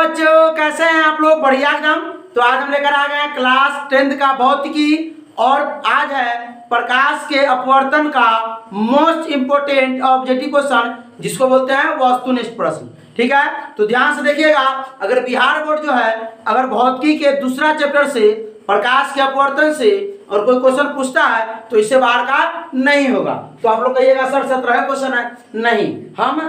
बच्चों, कैसे हैं आप लोग? बढ़िया एकदम। तो आज हम लेकर आ गए हैं क्लास 10th का भौतिकी, और आज है प्रकाश के अपवर्तन का मोस्ट इंपोर्टेंट ऑब्जेक्टिव क्वेश्चन, जिसको बोलते हैं वस्तुनिष्ठ प्रश्न। ठीक है, तो ध्यान से देखिएगा। अगर बिहार बोर्ड जो है, अगर भौतिकी के दूसरा चैप्टर से प्रकाश के अपवर्तन से और कोई क्वेश्चन पूछता है तो इससे बाहर का नहीं होगा। तो आप लोग कहिएगा सर 17 क्वेश्चन है। नहीं, हम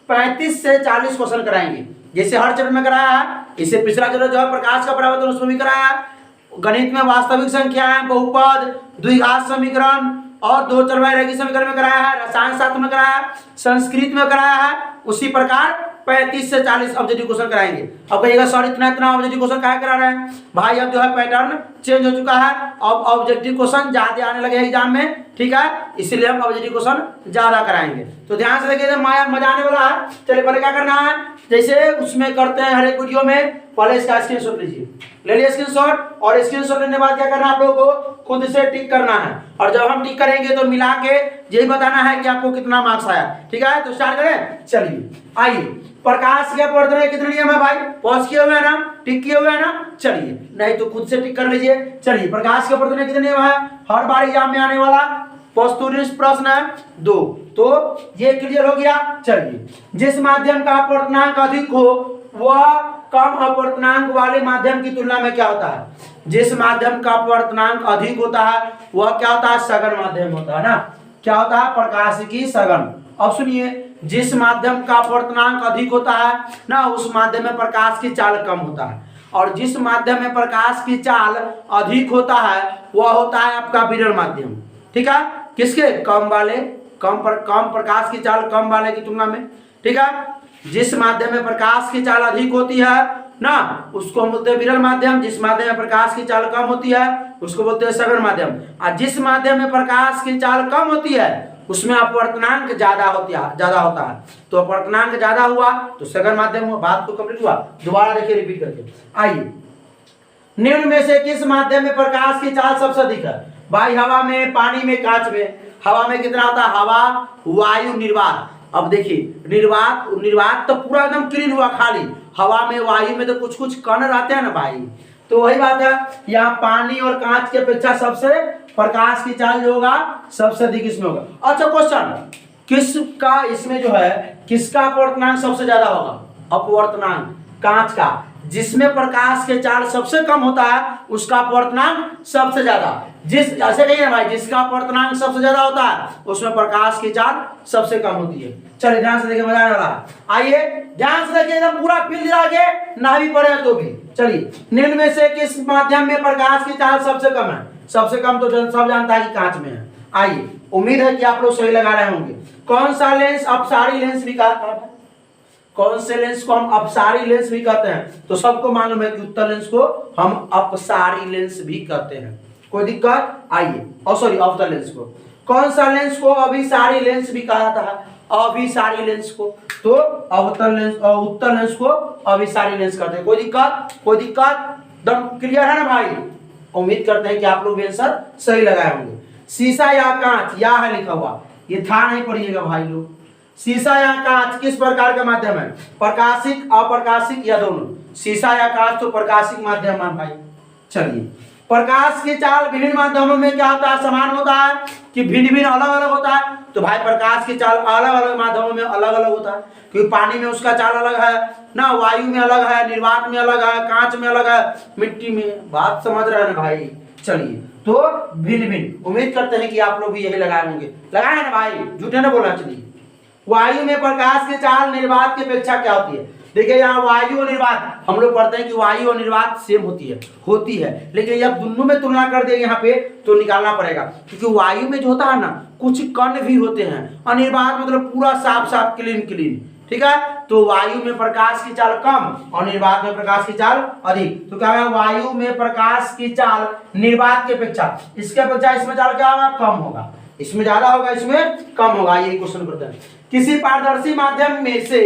35 से 40 क्वेश्चन कराएंगे, जैसे हर चैप्टर में कराया है। इससे पिछला चैप्टर जो है प्रकाश का परावर्तन, उसमें भी कराया है। गणित में वास्तविक संख्याएं, बहुपद, द्विघात समीकरण और दो चरवाही रेखीय समीकरण में कराया है। रसायन शास्त्र में कराया है, संस्कृत में कराया है। उसी प्रकार 35 से 40 ऑब्जेक्टिव क्वेश्चन कराएंगे। अब कहिएगा सर इतना ऑब्जेक्टिव क्वेश्चन क्या करा रहे हैं भाई? अब जो है पैटर्न चेंज हो चुका है, अब ऑब्जेक्टिव क्वेश्चन ज्यादा आने लगे एग्जाम में। ठीक है, इसीलिए हम ऑब्जेक्टिव क्वेश्चन ज्यादा कराएंगे। तो ध्यान से देखिए, मजा आने वाला है। चलिए पहले क्या करना है, जैसे उसमें करते हैं हर एक वीडियो में, पहले इसका स्क्रीनशॉट लीजिए। ले लिया स्क्रीनशॉट, और स्क्रीनशॉट लेने के बाद क्या करना है आप लोगों को? खुद से टिक करना है। और जब हम टिक करेंगे तो मिला के यही बताना है कि आपको कितना मार्क्स आया। ठीक है, तो स्टार्ट करें। चलिए आइए, प्रकाश के अपवर्तन के कितने नियम है भाई? पॉज किए हुए है ना, टिक किए हुए है ना? चलिए, नहीं तो खुद से टिक कर लीजिए। चलिए, प्रकाश के अपवर्तन के कितने नियम है? हर बार एग्जाम में आने वाला वस्तुनिष्ठ प्रश्न है 2, तो ये क्लियर हो गया। चलिए, जिस माध्यम का अपवर्तनांक अधिक हो वह कम अपवर्तनांक वाले माध्यम की तुलना में क्या होता है? जिस माध्यम का अपवर्तनांक अधिक होता है वह क्या होता है? सघन माध्यम होता है ना। क्या होता है? प्रकाशिकी सघन। अब सुनिए, जिस माध्यम का अपवर्तनांक अधिक होता है ना, उस माध्यम में प्रकाश की चाल कम होता है। और जिस माध्यम में प्रकाश की चाल अधिक होता है वह होता है आपका विरल माध्यम। ठीक है, किसके? कम वाले, कम प्रकाश की चाल कम वाले की तुलना में। ठीक है, जिस माध्यम में प्रकाश की चाल अधिक होती है ना, उसको हम बोलते हैं विरल माध्यम। जिस माध्यम में प्रकाश की चाल कम होती है उसको बोलते हैं सघन माध्यम। और जिस माध्यम में प्रकाश की चाल कम होती है उसमें अपवर्तनांक ज्यादा होता है। तो अपवर्तनांक ज्यादा हुआ तो सघन माध्यम हुआ। बात को कंप्लीट हुआ? दोबारा देखिए, रिपीट करके आइए। निम्न में से किस माध्यम में प्रकाश की चाल सबसे अधिक है? भाई हवा में, पानी में, कांच में। हवा में कितना होता है? हवा, वायु, निर्वात। अब देखिए, निर्वात तो पूरा एकदम क्लीन हुआ खाली। हवा में, वायु में तो कुछ कुछ कण रहते हैं ना भाई। तो वही बात है, यहाँ पानी और कांच की अपेक्षा सबसे प्रकाश की चाल जो होगा सबसे अधिक इसमें होगा। अच्छा क्वेश्चन, किसका इसमें जो है, किसका अपवर्तनांक सबसे ज्यादा होगा? अपवर्तनांक कांच का। जिसमें प्रकाश के चाल सबसे कम होता है उसका अपवर्तनांक सबसे ज्यादा। जिस ऐसे कहिए ना भाई, जिसका अपवर्तनांक सबसे ज्यादा होता है उसमें प्रकाश की चाल सबसे कम होती है। चलिए ध्यान से देखिए, मजा आने वाला है। आइए ध्यान से देखिए, एकदम पूरा फील्ड आगे ना भी पड़े तो भी। चलिए, निम्न में से किस माध्यम में प्रकाश की चाल सबसे कम है? सबसे कम तो सब जानता है कि कांच में है। आइए, उम्मीद है कि आप लोग सही लगा रहे होंगे। कौन सा लेंस अपसारी लेंस भी कहता है? कौन से लेंस को हम अपसारी लेंस भी कहते हैं? तो सबको मालूम है कि उत्तल लेंस को हम अपसारी लेंस भी कहते हैं। कोई दिक्कत? आइए, सॉरी, अवतल लेंस को। कौन सा लेंस को अभिसारी लेंस भी कहा जाता है? अभिसारी लेंस को। तो अवतल लेंस और उत्तल लेंस को अभिसारी लेंस कहते हैं। कोई दिक्कत? कोई दिक्कत? एकदम क्लियर है ना भाई? उम्मीद करते हैं कि आप लोग भी आंसर सही लगाए होंगे। शीशा या कांच, या है लिखा हुआ, ये था नहीं पढ़िएगा भाई लोग। शीशा या कांच किस प्रकार का माध्यम है? प्रकाशिक, अप्रकाशिक या दोनों? शीशा या कांच तो प्रकाशिक माध्यम है भाई। चलिए, प्रकाश की चाल विभिन्न माध्यमों में क्या होता है? समान होता है कि भिन्न भिन्न अलग अलग होता है? तो भाई प्रकाश की चाल अलग अलग माध्यमों में अलग अलग होता है, क्योंकि पानी में उसका चाल अलग है ना, वायु में अलग है, निर्वात में अलग है, कांच में अलग है, मिट्टी में। बात समझ रहे हैं ना भाई? चलिए, तो भिन्न भिन्न। उम्मीद करते हैं कि आप लोग भी यही लगाए होंगे। लगाए हैं ना भाई? झूठे ना बोलना। चलिए, वायु में प्रकाश की चाल निर्वात की अपेक्षा क्या होती है? देखिए, यहाँ वायु और निर्वात हम लोग पढ़ते हैं कि वायु और निर्वात सेम होती है, लेकिन जब दोनों में तुलना कर देंगे यहाँ पे तो निकालना पड़ेगा, क्योंकि वायु में जो होता है ना कुछ कण भी होते हैं, और निर्वात मतलब पूरा साफ साफ क्लीन। ठीक है, तो वायु में प्रकाश की चाल कम और निर्वात में प्रकाश की चाल अधिक। तो क्या है? वायु में प्रकाश की चाल निर्वात की अपेक्षा, इसके अपेक्षा इसमें चाल क्या होगा? कम होगा। इसमें ज्यादा होगा, इसमें कम होगा। यही क्वेश्चन करते हैं। किसी पारदर्शी माध्यम में से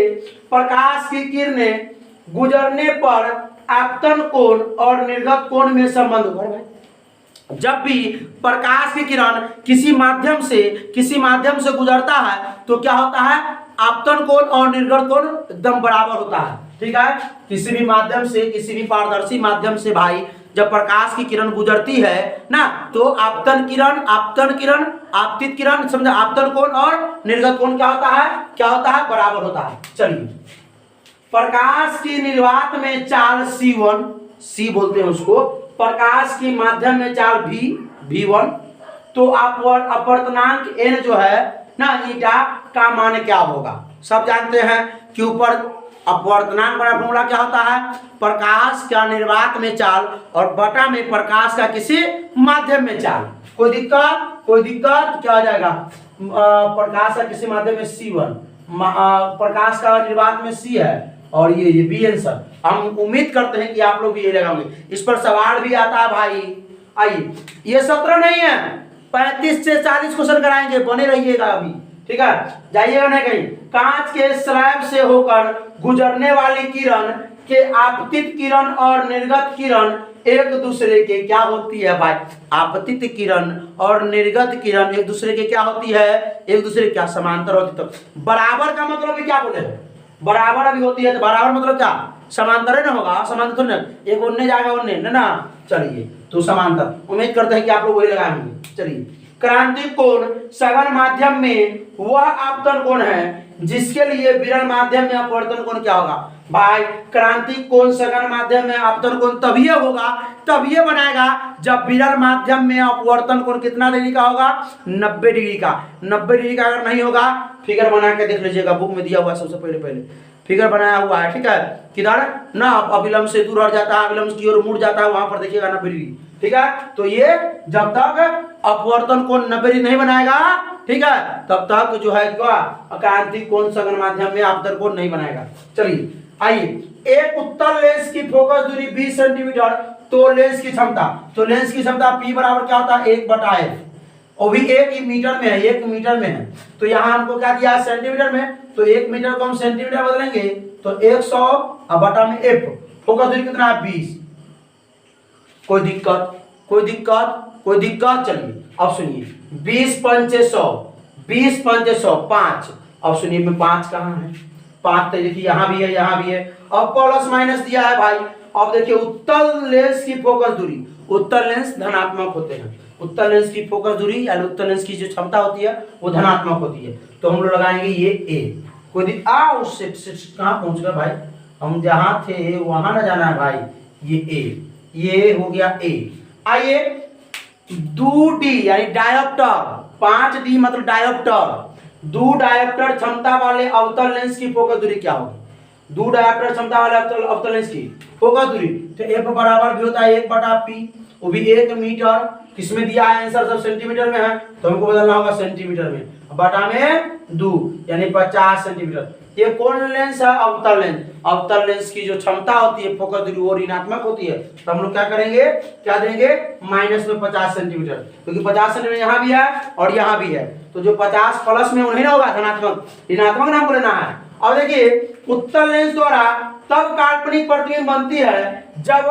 प्रकाश की किरणें गुजरने पर आपतन कोण और निर्गत कोण में संबंध होगा भाई। जब भी प्रकाश की किरण किसी माध्यम से गुजरता है तो क्या होता है? आपतन कोण और निर्गत कोण एकदम बराबर होता है। ठीक है। किसी भी माध्यम से, किसी भी पारदर्शी माध्यम से भाई जब प्रकाश की किरण गुजरती है ना, तो आपतन किरण, आपतित किरण, समझे, आपतन कोण और निर्गत कोण क्या होता है, बराबर होता है। चलिए, प्रकाश की निर्वात में चाल C1, C बोलते हैं उसको, प्रकाश की माध्यम में चाल V1, तो अपवर्तनांक n जो है ना, ईटा का मान क्या होगा? सब जानते हैं कि ऊपर अपवर्तनांक बड़ा फॉर्मूला क्या होता है, प्रकाश का निर्वात में चाल और बटा में प्रकाश का किसी माध्यम में चाल। कोई दिक्कत क्या हो जाएगा, प्रकाश का किसी माध्यम में C1, प्रकाश का निर्वात में C है और ये बी आंसर। हम उम्मीद करते हैं कि आप लोग भी ये लगाओगे। इस पर सवाल भी आता है भाई। आइए, ये 17 नहीं है, 35 से 40 क्वेश्चन कराएंगे, बने रहिएगा अभी, ठीक है, जाइएगा नहीं कहीं। कांच के स्लैब से होकर गुजरने वाली किरण के आपतित किरण और निर्गत किरण एक दूसरे के क्या होती है भाई, आपतित किरण और निर्गत किरण एक दूसरे के क्या होती है, एक दूसरे क्या समांतर होती। तो बराबर का मतलब भी क्या बोले, बराबर अभी होती है, तो बराबर मतलब क्या, समांतर है ना, होगा समांतर थोड़ी ना, एक उन्ने जाएगा उन्ने ना। चलिए, तो समांतर, उम्मीद करते हैं कि आप लोग वही लगाएंगे। चलिए, क्रांतिक कोण सघन माध्यम में वह आपतन कोण है जिसके लिए विरल माध्यम में अपवर्तन कोण क्या होगा। भाई, क्रांतिक कोण सघन माध्यम में अपवर्तन कोण तभी होगा, तभी बनाएगा जब विरल माध्यम में अपवर्तन कोण कितना डिग्री का होगा, 90 डिग्री का। 90 डिग्री का अगर नहीं होगा, फिगर बना के देख लीजिएगा, बुक में दिया हुआ सबसे पहले फिगर बनाया हुआ है, ठीक है, किधर ना, अविलंब से दूर हट जाता है, अविलंब की ओर मुड़ जाता है, वहां पर देखिएगा 90 डिग्री, ठीक है। तो ये जब तक अपवर्तन कोण 90 डिग्री नहीं बनाएगा, ठीक है, तब तक जो है क्या, क्रांतिक कोण सघन माध्यम में आपतन कोण नहीं बनाएगा। चलिए, आइए, एक उत्तल लेंस की फोकस दूरी 20 सेंटीमीटर, तो लेंस की क्षमता, P बराबर क्या होता है, 1/f, और भी 1 मीटर में है, 1 मीटर में है, तो यहाँ हमको क्या दिया है, सेंटीमीटर में, तो 1 मीटर को हम सेंटीमीटर बदलेंगे तो 100 और बटा में f, फोकस दूरी कितना है, 20। कोई दिक्कत। चलिए, अब सुनिए, 20 पंचे 100, 5। अब सुनिए, में 5 कहाँ है, 5 तो देखिए यहाँ भी है, अब प्लस माइनस दिया है भाई। अब देखिए, उत्तल लेंस की फोकस दूरी, उत्तल लेंस धनात्मक होते हैं, उत्तल लेंस की फोकस दूरी यानी उत्तल लेंस की जो क्षमता होती है वो धनात्मक होती है, तो हम लोग लगाएंगे ये a। कोई उससे कहाँ पहुंच गए भाई, हम जहां थे वहां ना जाना है भाई, ये a, ये हो गया a। आइए, 2d यानी डायोप्टर, 5d मतलब डायोप्टर, 2 डायोप्टर क्षमता वाले अवतल लेंस की फोकस दूरी क्या होगी, 2 डायोप्टर क्षमता वाले अवतल लेंस की फोकस दूरी, तो f बराबर भी होता है 1/p, वो भी 1 मीटर, किसमें दिया है आंसर, सब सेंटीमीटर में है, तो हमको बदलना होगा सेंटीमीटर में, बटा में 2 यानी 50 सेंटीमीटर। ये कौन लेंस है, अवतल लेंस की जो क्षमता होती है फोकस दूरी वो ऋणात्मक होती है, तो हम लोग क्या करेंगे, क्या देंगे, माइनस में 50 सेंटीमीटर, क्योंकि 50 सेंटीमीटर यहाँ भी है और यहाँ भी है, तो जो 50 प्लस में उन्हें ना होगा धनात्मक, ऋणात्मक नाम को लेना है। अब देखिए, उत्तल लेंस द्वारा तब काल्पनिक प्रतिबिंब बनती है जब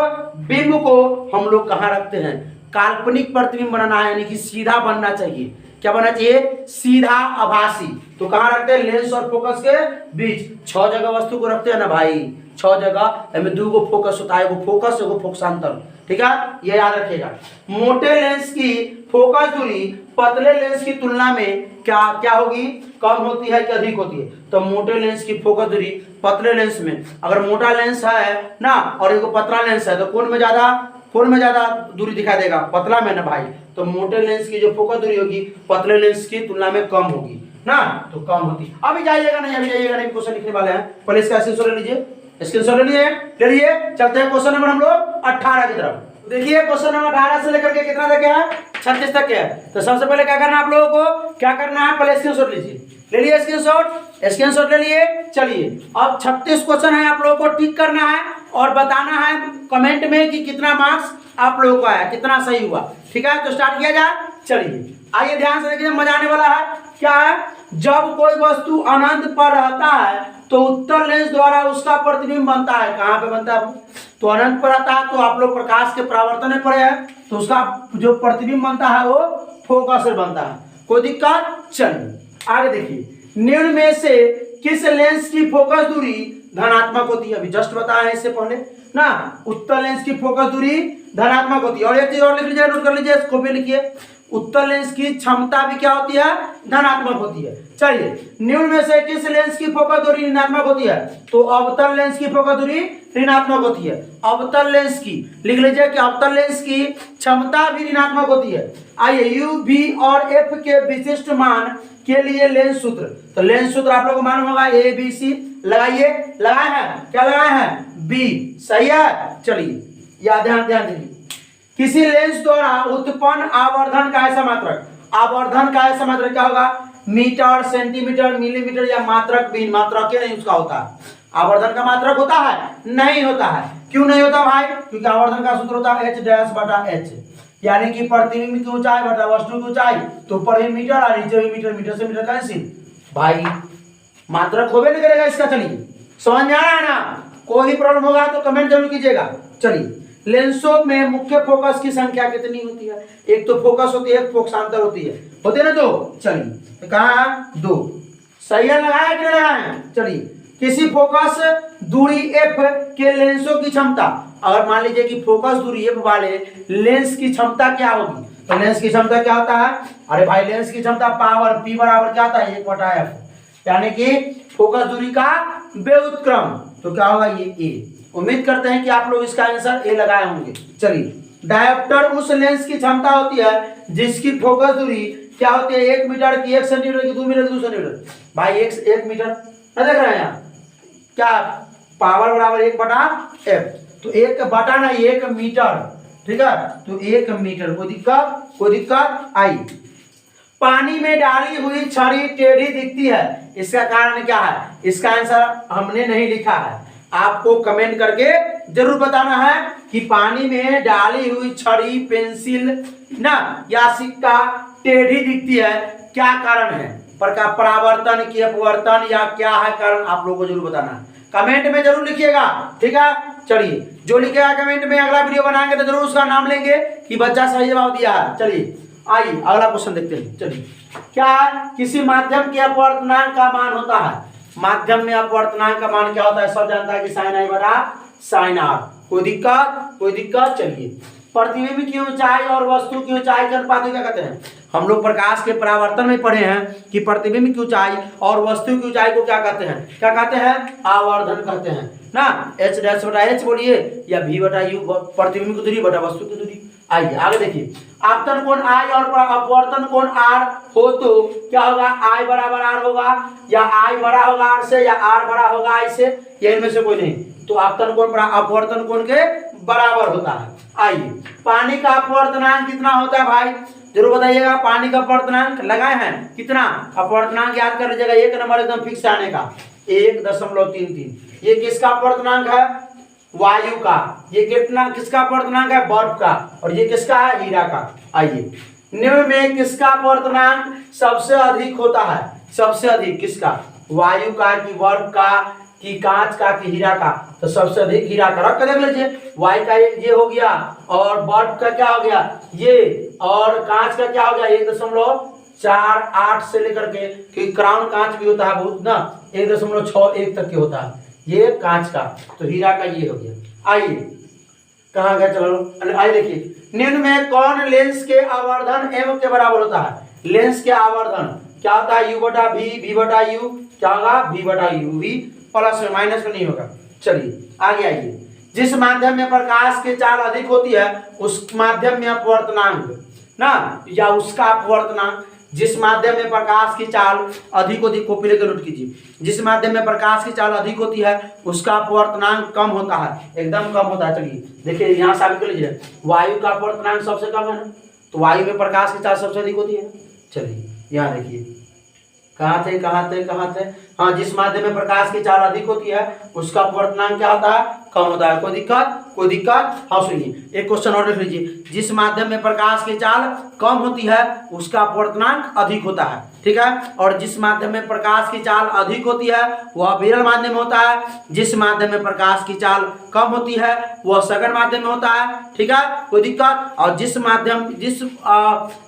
बिंब को हम लोग कहाँ रखते हैं, काल्पनिक प्रतिबिंब बनाना है, यानी कि सीधा बनना चाहिए, क्या बनना चाहिए, सीधा आभासी, तो कहाँ रखते हैं, लेंस और फोकस के बीच, 6 जगह वस्तु को रखते हैं ना भाई, 6 जगह, इसमें 2 को फोकस होता है, वो फोकस है, वो फोकसांतर, ठीक है, ये याद रखिएगा। मोटे लेंस की फोकस दूरी पतले लेंस की तुलना में क्या होगी, कम होती है कि अधिक होती है, तो मोटे लेंस की फोकस दूरी पतले लेंस में, अगर मोटा लेंस है ना और एक पतला लेंस है, तो कौन में ज्यादा दूरी दिखाई देगा, पतला में ना भाई, तो मोटे लेंस की जो फोकस दूरी होगी पतले लेंस की तुलना में कम होगी ना, तो कम होती। अभी जाइएगा नहीं, क्वेश्चन लिखने वाले हैं, पहले इसका स्क्रीनशॉट ले लीजिए, ले लिए, चलते हैं क्वेश्चन नंबर हम लोग 18 की तरफ। देखिए, क्वेश्चन नंबर 18 से लेकर के कितना तक है, 36 तक है। तो सबसे पहले क्या करना है आप लोगों को, क्या करना है, पहले स्क्रीनशॉट लीजिए, ले लिए स्क्रीनशॉट ले लिए। चलिए, अब 36 क्वेश्चन है, आप लोगों को टिक करना है और बताना है कमेंट में कि कितना मार्क्स आप लोगों को आया, कितना सही हुआ, ठीक है। तो स्टार्ट किया जाए। चलिए, आइए ध्यान से देखिए, मजा आने वाला है। क्या है, जब कोई वस्तु अनंत पर रहता है तो उत्तल लेंस द्वारा उसका प्रतिबिंब बनता है, कहाँ पे बनता है, तो अनंत पर आता है, तो आप लोग प्रकाश के परावर्तन में पड़े हैं, तो उसका जो प्रतिबिंब बनता है वो फोकस से बनता है, कोई दिक्कत। चलिए आगे देखिए, निम्न में से किस लेंस की फोकस दूरी धनात्मक होती है, अभी जस्ट बताया है इससे पहले ना। उत्तल लेंस की फोकस दूरी धनात्मक होती है। और एक चीज और लिख लीजिए, नोट कर लीजिए, इसको भी लिखिए, उत्तल लेंस की क्षमता भी क्या होती है, धनात्मक होती है। चलिए, निम्न में से किस लेंस की फोकस दूरी ऋणात्मक होती है, तो अवतल लेंस की फोकस दूरी ऋणात्मक होती है। अवतल लेंस की लिख लीजिए कि अवतल लेंस की क्षमता भी ऋणात्मक होती है। आइए, यू, वी और एफ के विशिष्ट मान के लिए लेंस सूत्र, तो लेंस सूत्र आप लोगों को मालूम होगा, ए बी सी लगाइए, लगाए हैं, क्या लगाए हैं, बी, सही है। चलिए, या ध्यान दीजिए, किसी लेंस द्वारा उत्पन्न आवर्धन का ऐसा मात्रक, आवर्धन का ऐसा मात्रक क्या होगा, मीटर, सेंटीमीटर, मिलीमीटर या मात्रक भी, मात्रक के नहीं उसका होता है। आवर्धन का मात्रक होता है, नहीं होता है। क्यों नहीं होता भाई, क्योंकि आवर्धन का सूत्र होता है h डैश बटा h, यानी कि प्रतिबिंब की ऊंचाई बटा वस्तु की ऊंचाई, तो ऊपर ही मीटर और नीचे भी मीटर, मीटर से मीटर कैंसिल, भाई मात्रक होबे नहीं करेगा इसका। चलिए, समझ में आ रहा है ना, कोई भी प्रॉब्लम होगा तो कमेंट जरूर कीजिएगा। चलिए, लेंसों में मुख्य फोकस की संख्या कितनी होती है, एक तो फोकस होती है, एक फोकसांतर होती है, होते है ना दो। चलिए, कहा दो, सही है, लगाया कि नहीं लगाया। चलिए, किसी फोकस दूरी f के लेंसों की क्षमता, अगर मान लीजिए कि फोकस दूरी f वाले लेंस की क्षमता क्या होगी, तो लेंस की क्षमता क्या होता है, अरे भाई लेंस की क्षमता पावर p बराबर क्या होता है, 1/f, यानी कि फोकस दूरी का व्युत्क्रम, तो क्या होगा ये a। उम्मीद करते हैं कि आप लोग इसका आंसर ए लगाए होंगे। चलिए, डायोप्टर उस लेंस की क्षमता होती है जिसकी फोकस दूरी क्या होती है, 1 मीटर की, 1 सेंटीमीटर की, 2 मीटर की, 2 सेंटीमीटर, भाई 1 मीटर ना, देख रहे हैं यहाँ क्या, पावर बराबर 1/f, तो 1 बटा ना 1 मीटर, ठीक है, तो 1 मीटर, कोई दिक्कत आई। पानी में डाली हुई छड़ी टेढ़ी दिखती है, इसका कारण क्या है, इसका आंसर हमने नहीं लिखा है, आपको कमेंट करके जरूर बताना है कि पानी में डाली हुई छड़ी, पेंसिल ना या सिक्का टेढ़ी दिखती है, क्या कारण है, परावर्तन की अपवर्तन या क्या है कारण, आप लोगों को जरूर बताना है, कमेंट में जरूर लिखिएगा, ठीक है। चलिए, जो लिखेगा कमेंट में, अगला वीडियो बनाएंगे तो जरूर उसका नाम लेंगे कि बच्चा सही जवाब दिया है। चलिए, आइए अगला क्वेश्चन देखते हैं। चलिए, क्या किसी माध्यम के अपवर्तनांक का मान होता है, माध्यम में अपवर्तनांक का मान क्या होता है, सब जानता है कि sin i बटा sin r, कोई दिक्कत। चलिए, प्रतिबिंब की ऊंचाई और वस्तु की ऊंचाई के अनुपात को क्या कहते हैं, हम लोग प्रकाश के परावर्तन में पढ़े हैं कि प्रतिबिंब की ऊंचाई और वस्तु की ऊंचाई को क्या कहते हैं, आवर्धन कहते हैं ना। h डैश बटा h बोलिए, या v बटा u, प्रतिबिंब की दूरी बटा वस्तु की दूरी। आइए आगे देखिए, आपतन कोण I और अपवर्तन कोण R हो तो क्या होगा, I बराबर R होगा, या I बड़ा होगा R से, या R बड़ा होगा I से, या इनमें से कोई नहीं, तो आपतन कोण अपवर्तन कोण के बराबर होता है। आइए, पानी का अपवर्तनांक कितना होता है भाई, जरूर बताइएगा। पानी का अपवर्तनांक लगाए हैं कितना, अपवर्तनांक याद कर लीजिएगा, एक नंबर एकदम फिक्स आने का, 1.33। ये किसका अपवर्तनांक है, वायु का। ये कितना, किसका अपवर्तनांक है, बर्फ का। और ये किसका है, हीरा का। आइए, निम्न में किसका अपवर्तनांक सबसे अधिक होता है, सबसे अधिक किसका, वायु का कि बर्फ का कि कांच का कि हीरा का, तो सबसे अधिक हीरा का। रख कर देख लीजिए, वायु का ये हो गया, और बर्फ का क्या हो गया ये, और कांच का क्या हो गया 1.48 से लेकर के, कि क्राउन कांच भी होता है बहुत ना, 1.61 तक के होता है ये कांच का, तो हीरा का ये हो गया। आइए कहाँ गया, चलो आइए देखिए, निम्न में कौन लेंस के आवर्धन m के बराबर होता है, लेंस के आवर्धन क्या होता है, u बटा v, v बटा u क्या होगा, v बटा u, v प्लस में माइनस में नहीं होगा। चलिए आगे आइए, जिस माध्यम में प्रकाश की चाल अधिक होती है उस माध्यम में अपवर्तनांक ना, या उसका अपवर्तनांक, जिस माध्यम में प्रकाश की चाल अधिक होती है, कॉपी लेकर नोट कीजिए, जिस माध्यम में प्रकाश की चाल अधिक होती है उसका अपवर्तनांक कम होता है, एकदम कम होता है। चलिए देखिए, यहाँ साबित कर लीजिए, वायु का अपवर्तनांक सबसे कम है ना, तो वायु में प्रकाश की चाल सबसे अधिक होती है। चलिए यहाँ देखिए, कहाँ थे, हाँ, जिस माध्यम में प्रकाश की चाल अधिक होती है उसका अपवर्तनांक क्या होता है, कम होता है। कोई दिक्कत। हाँ सुनिए, एक क्वेश्चन और लिख लीजिए, जिस माध्यम में प्रकाश की चाल कम होती है उसका अपवर्तनांक अधिक होता है। ठीक है। और जिस माध्यम में प्रकाश की चाल अधिक होती है वह विरल माध्यम होता है, जिस माध्यम में प्रकाश की चाल कम होती है वह सघन माध्यम में होता है, ठीक है, कोई दिक्कत। और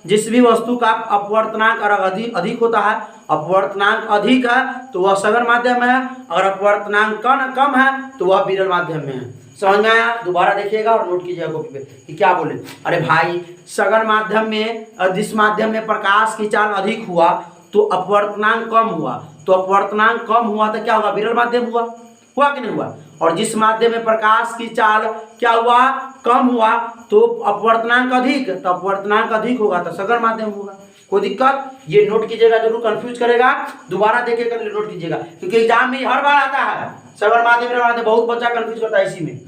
जिस भी वस्तु का अपवर्तनांक अगर अधिक होता है, अपवर्तनांक अधिक है तो वह सघन माध्यम है, अगर अपवर्तनांक कम है तो वह विरल माध्यम में है। समझ में आया? दोबारा देखिएगा और नोट कीजिएगा कॉपी पे कि क्या बोले। अरे भाई, सघन माध्यम में जिस माध्यम में प्रकाश की चाल अधिक हुआ तो अपवर्तनांक कम हुआ, तो अपवर्तनांक कम हुआ तो क्या होगा, विरल माध्यम हुआ कि नहीं हुआ। और जिस माध्यम में प्रकाश की चाल क्या हुआ, कम हुआ, तो अपवर्तनांक अधिक, तो अपवर्तनांक अधिक होगा तो सघन माध्यम होगा। कोई दिक्कत? ये नोट कीजिएगा, जरूर कंफ्यूज करेगा, दोबारा देखिएगा नोट कीजिएगा, क्योंकि एग्जाम में हर बार आता है सघन माध्यम, बहुत बच्चा कंफ्यूज करता है इसी में।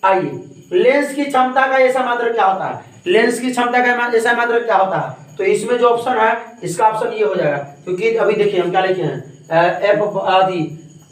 आइए, लेंस की क्षमता का ऐसा मात्रक क्या होता है, लेंस की क्षमता का ऐसा मात्रक क्या होता है, तो इसमें जो ऑप्शन है इसका ऑप्शन ये हो जाएगा, क्योंकि अभी देखिए हम क्या लिखे हैं, एफ आदि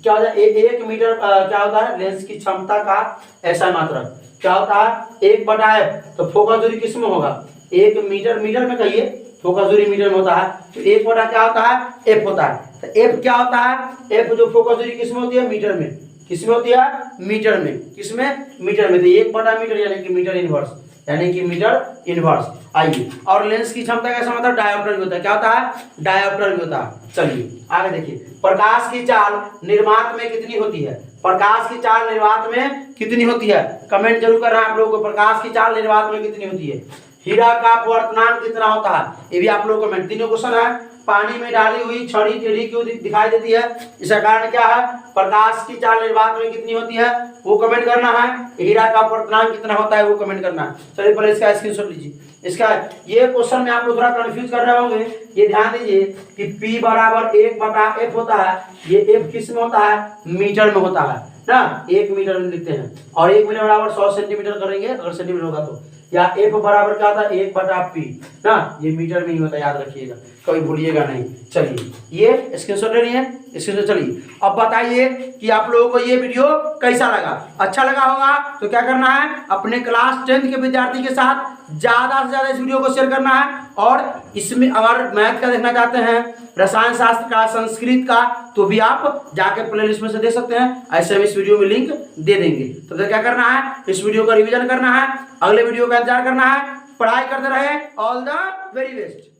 क्या होता है, 1 मीटर क्या होता है लेंस की क्षमता का ऐसा मात्रक क्या होता है 1/f। तो फोकस दूरी किस में होगा, 1 मीटर, मीटर में कहिए, फोकस दूरी मीटर में होता है, तो 1 क्या होता है f होता है। तो f क्या होता है, f जो फोकस दूरी किस में होती है, मीटर में, किस में होती है, मीटर में, किस में, मीटर में, तो 1/मीटर यानी कि मीटर इनवर्स, यानी कि मीटर इनवर्स। आइए, और लेंस की क्षमता कैसा मतलब डायोप्टर भी होता है, क्या होता है, डायोप्टर भी होता है। चलिए आगे देखिए, प्रकाश की चाल निर्वात में कितनी होती है, प्रकाश की चाल निर्वात में कितनी होती है, कमेंट जरूर करना आप लोगों को, प्रकाश की चाल निर्वात में कितनी होती है। हीरा का अपवर्तनांक कितना होता है, ये भी आप लोगों को कमेंट, तीनों क्वेश्चन है। पानी में डाली हुई छड़ी टेढ़ी क्यों दिखाई देती है, इसका कारण क्या है, प्रकाश की चाल निर्वात में कितनी होती है वो कमेंट करना है। हीरा का अपवर्तनांक कितना होता है वो कमेंट करना है। चलिए पहले इसका स्क्रीनशॉट लीजिए। इसका ये क्वेश्चन में आप लोग थोड़ा कंफ्यूज कर रहे होंगे, ये ध्यान दीजिए कि P बराबर 1/f होता है, ये f किस में होता है, मीटर में होता है ना, 1 मीटर में लिखते हैं, और 1 मीटर बराबर 100 सेंटीमीटर करेंगे अगर सेंटीमीटर होगा तो, या f बराबर क्या होता है 1/p ना, ये मीटर में ही होता है, याद रखिएगा, कभी भूलिएगा नहीं। चलिए ये स्क्रीनशॉट ले लिए, स्क्रीनशॉट। चलिए अब बताइए कि आप लोगों को ये वीडियो कैसा लगा, अच्छा लगा होगा तो क्या करना है, अपने क्लास 10th के विद्यार्थी के साथ ज्यादा से ज्यादा इस वीडियो को शेयर करना है। और इसमें अगर मैथ का देखना चाहते हैं, रसायन शास्त्र का, संस्कृत का, तो भी आप जाके प्लेलिस्ट में से दे सकते हैं, ऐसे हम इस वीडियो में लिंक दे देंगे। तो क्या करना है, इस वीडियो का रिवीजन करना है, अगले वीडियो का इंतजार करना है, पढ़ाई करते रहे। All the very best.